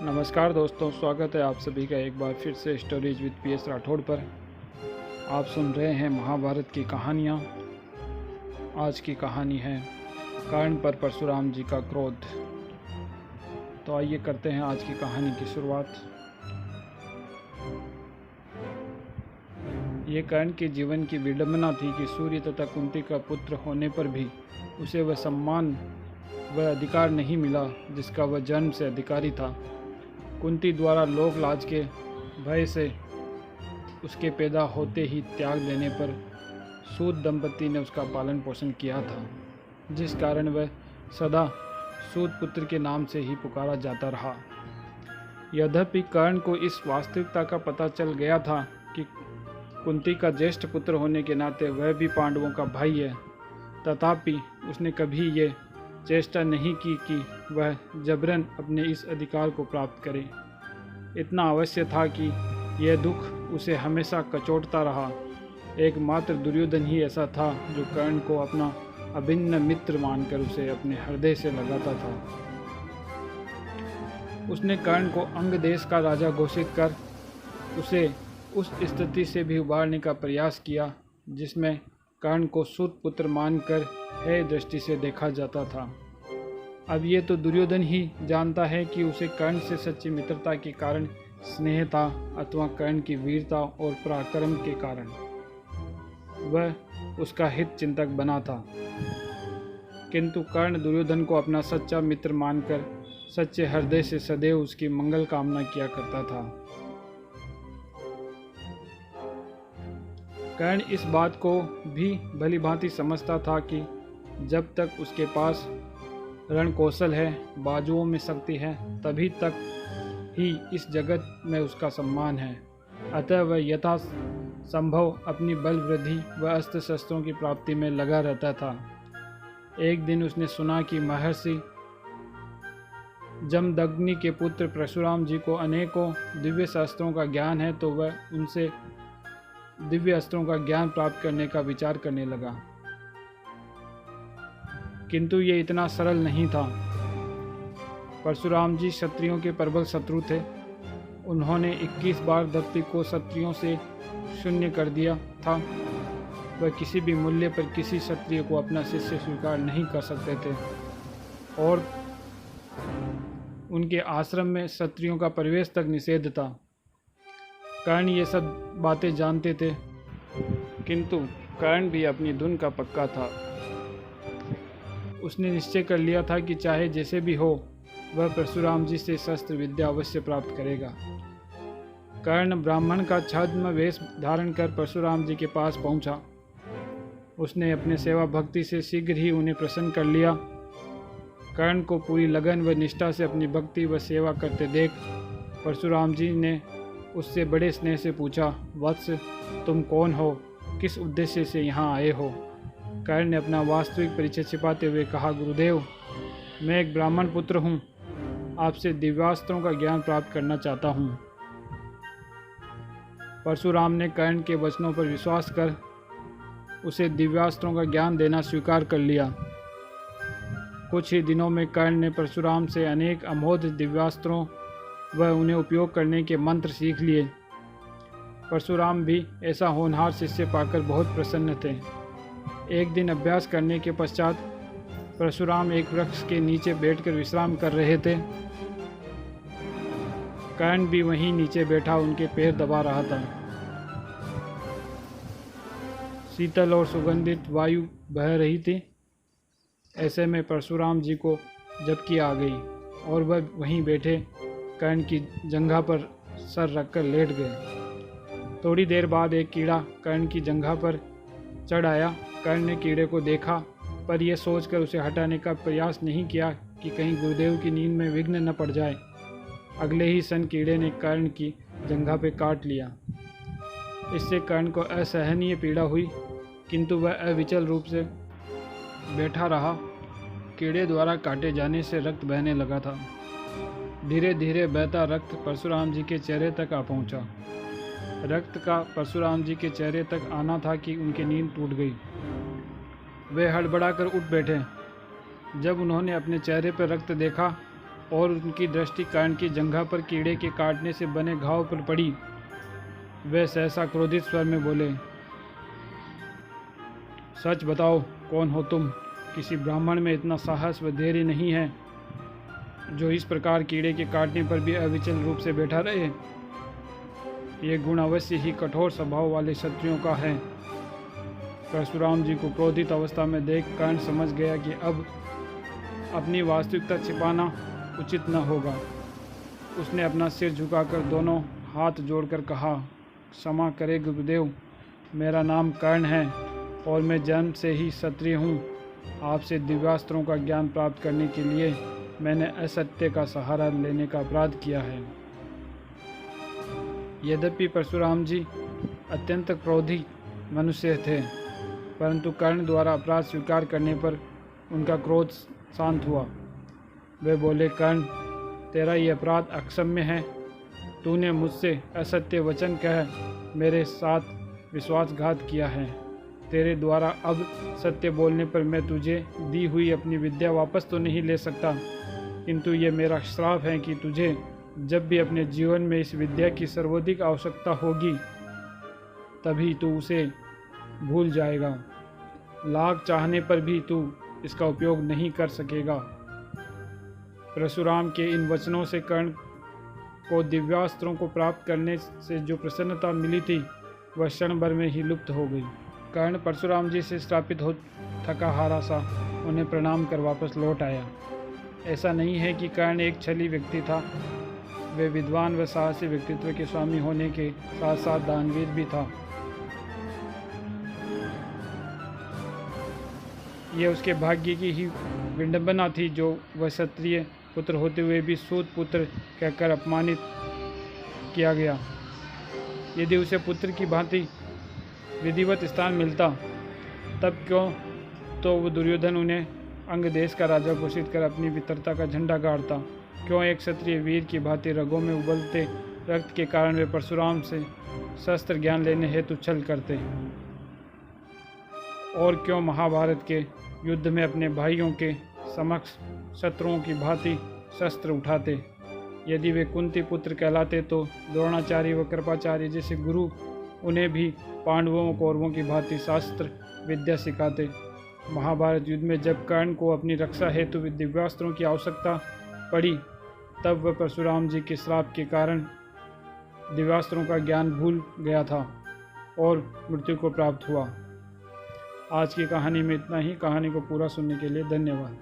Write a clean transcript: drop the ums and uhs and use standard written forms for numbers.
नमस्कार दोस्तों, स्वागत है आप सभी का एक बार फिर से स्टोरीज विद PS राठौड़ पर। आप सुन रहे हैं महाभारत की कहानियाँ। आज की कहानी है कर्ण पर परशुराम जी का क्रोध। तो आइए करते हैं आज की कहानी की शुरुआत। ये कर्ण के जीवन की विडंबना थी कि सूर्य तथा कुंती का पुत्र होने पर भी उसे वह सम्मान वह अधिकार नहीं मिला जिसका वह जन्म से अधिकारी था। कुंती द्वारा लोक लाज के भय से उसके पैदा होते ही त्याग देने पर सूत दंपति ने उसका पालन पोषण किया था, जिस कारण वह सदा सूत पुत्र के नाम से ही पुकारा जाता रहा। यद्यपि कर्ण को इस वास्तविकता का पता चल गया था कि कुंती का ज्येष्ठ पुत्र होने के नाते वह भी पांडवों का भाई है, तथापि उसने कभी ये चेष्टा नहीं की कि वह जबरन अपने इस अधिकार को प्राप्त करे। इतना अवश्य था कि यह दुख उसे हमेशा कचोटता रहा। एकमात्र दुर्योधन ही ऐसा था जो कर्ण को अपना अभिन्न मित्र मानकर उसे अपने हृदय से लगाता था। उसने कर्ण को अंग देश का राजा घोषित कर उसे उस स्थिति से भी उबारने का प्रयास किया जिसमें कर्ण को सूत पुत्र मानकर हेय दृष्टि से देखा जाता था। अब ये तो दुर्योधन ही जानता है कि उसे कर्ण से सच्ची मित्रता के कारण स्नेह था अथवा कर्ण की वीरता और पराक्रम के कारण वह उसका हित चिंतक बना था। किंतु कर्ण दुर्योधन को अपना सच्चा मित्र मानकर सच्चे हृदय से सदैव उसकी मंगल कामना किया करता था। कर्ण इस बात को भी भली भांति समझता था कि जब तक उसके पास रण कौशल है, बाजुओं में शक्ति है, तभी तक ही इस जगत में उसका सम्मान है। अतः वह यथा संभव अपनी बल वृद्धि व अस्त्र शस्त्रों की प्राप्ति में लगा रहता था। एक दिन उसने सुना कि महर्षि जमदग्नि के पुत्र परशुराम जी को अनेकों दिव्य शास्त्रों का ज्ञान है, तो वह उनसे दिव्य अस्त्रों का ज्ञान प्राप्त करने का विचार करने लगा। किंतु ये इतना सरल नहीं था। परशुराम जी क्षत्रियों के प्रबल शत्रु थे। उन्होंने 21 बार धरती को क्षत्रियों से शून्य कर दिया था। वह किसी भी मूल्य पर किसी क्षत्रिय को अपना शिष्य स्वीकार नहीं कर सकते थे और उनके आश्रम में क्षत्रियों का प्रवेश तक निषेध था। कर्ण ये सब बातें जानते थे, किंतु कर्ण भी अपनी धुन का पक्का था। उसने निश्चय कर लिया था कि चाहे जैसे भी हो वह परशुराम जी से शस्त्र विद्या अवश्य प्राप्त करेगा। कर्ण ब्राह्मण का छद्म वेश धारण कर परशुराम जी के पास पहुंचा। उसने अपने सेवा भक्ति से शीघ्र ही उन्हें प्रसन्न कर लिया। कर्ण को पूरी लगन व निष्ठा से अपनी भक्ति व सेवा करते देख परशुराम जी ने उससे बड़े स्नेह से पूछा, वत्स, तुम कौन हो? किस उद्देश्य से यहाँ आए हो? कर्ण ने अपना वास्तविक परिचय छिपाते हुए कहा, गुरुदेव, मैं एक ब्राह्मण पुत्र हूँ। आपसे दिव्यास्त्रों का ज्ञान प्राप्त करना चाहता हूँ। परशुराम ने कर्ण के वचनों पर विश्वास कर उसे दिव्यास्त्रों का ज्ञान देना स्वीकार कर लिया। कुछ ही दिनों में कर्ण ने परशुराम से अनेक अमोघ दिव्यास्त्रों व उन्हें उपयोग करने के मंत्र सीख लिए। परशुराम भी ऐसा होनहार शिष्य पाकर बहुत प्रसन्न थे। एक दिन अभ्यास करने के पश्चात परशुराम एक वृक्ष के नीचे बैठकर विश्राम कर रहे थे। कर्ण भी वहीं नीचे बैठा उनके पैर दबा रहा था। शीतल और सुगंधित वायु बह रही थी। ऐसे में परशुराम जी को झपकी आ गई और वह वहीं बैठे कर्ण की जंघा पर सर रखकर लेट गए। थोड़ी देर बाद एक कीड़ा कर्ण की जंघा पर चढ़ आया। कर्ण ने कीड़े को देखा, पर यह सोचकर उसे हटाने का प्रयास नहीं किया कि कहीं गुरुदेव की नींद में विघ्न न पड़ जाए। अगले ही क्षण कीड़े ने कर्ण की जंघा पर काट लिया। इससे कर्ण को असहनीय पीड़ा हुई, किंतु वह अविचल रूप से बैठा रहा। कीड़े द्वारा काटे जाने से रक्त बहने लगा था। धीरे धीरे बहता रक्त परशुराम जी के चेहरे तक आ पहुंचा। रक्त का परशुराम जी के चेहरे तक आना था कि उनकी नींद टूट गई। वे हड़बड़ाकर उठ बैठे। जब उन्होंने अपने चेहरे पर रक्त देखा और उनकी दृष्टि कर्ण की जंघा पर कीड़े के काटने से बने घाव पर पड़ी। वे सहसा क्रोधित स्वर में बोले, सच बताओ, कौन हो तुम? किसी ब्राह्मण में इतना साहस व धैर्य नहीं है जो इस प्रकार कीड़े के काटने पर भी अविचल रूप से बैठा रहे? ये गुण अवश्य ही कठोर स्वभाव वाले क्षत्रियों का है। परशुराम जी को क्रोधित अवस्था में देख कर्ण समझ गया कि अब अपनी वास्तविकता छिपाना उचित न होगा। उसने अपना सिर झुकाकर दोनों हाथ जोड़कर कहा, क्षमा करे गुरुदेव, मेरा नाम कर्ण है और मैं जन्म से ही क्षत्रिय हूँ। आपसे दिव्यास्त्रों का ज्ञान प्राप्त करने के लिए मैंने असत्य का सहारा लेने का अपराध किया है। यद्यपि परशुराम जी अत्यंत क्रोधी मनुष्य थे, परंतु कर्ण द्वारा अपराध स्वीकार करने पर उनका क्रोध शांत हुआ। वे बोले, कर्ण, तेरा ये अपराध अक्षम्य है। तूने मुझसे असत्य वचन कह मेरे साथ विश्वासघात किया है। तेरे द्वारा अब सत्य बोलने पर मैं तुझे दी हुई अपनी विद्या वापस तो नहीं ले सकता, किंतु ये मेरा श्राप है कि तुझे जब भी अपने जीवन में इस विद्या की सर्वाधिक आवश्यकता होगी तभी तू उसे भूल जाएगा। लाख चाहने पर भी तू इसका उपयोग नहीं कर सकेगा। परशुराम के इन वचनों से कर्ण को दिव्यास्त्रों को प्राप्त करने से जो प्रसन्नता मिली थी वह क्षण भर में ही लुप्त हो गई। कर्ण परशुराम जी से श्रापित हो थका हारा सा उन्हें प्रणाम कर वापस लौट आया। ऐसा नहीं है कि कर्ण एक छली व्यक्ति था, वे विद्वान व साहसी व्यक्तित्व के स्वामी होने के साथ साथ दानवीर भी था। यह उसके भाग्य की ही विडंबना थी जो वह क्षत्रिय पुत्र होते हुए भी सूत पुत्र कहकर अपमानित किया गया। यदि उसे पुत्र की भांति विधिवत स्थान मिलता तब क्यों तो वो दुर्योधन उन्हें अंग देश का राजा घोषित कर अपनी मित्रता का झंडा गाड़ता। क्यों एक क्षत्रिय वीर की भांति रगों में उबलते रक्त के कारण वे परशुराम से शस्त्र ज्ञान लेने हेतु छल करते। और क्यों महाभारत के युद्ध में अपने भाइयों के समक्ष शत्रुओं की भांति शस्त्र उठाते। यदि वे कुंती पुत्र कहलाते तो द्रोणाचार्य व कृपाचार्य जैसे गुरु उन्हें भी पांडवों कौरवों की भांति शास्त्र विद्या सिखाते। महाभारत युद्ध में जब कर्ण को अपनी रक्षा हेतु दिव्यास्त्रों की आवश्यकता पड़ी तब वह परशुराम जी के श्राप के कारण दिव्यास्त्रों का ज्ञान भूल गया था और मृत्यु को प्राप्त हुआ। आज की कहानी में इतना ही। कहानी को पूरा सुनने के लिए धन्यवाद।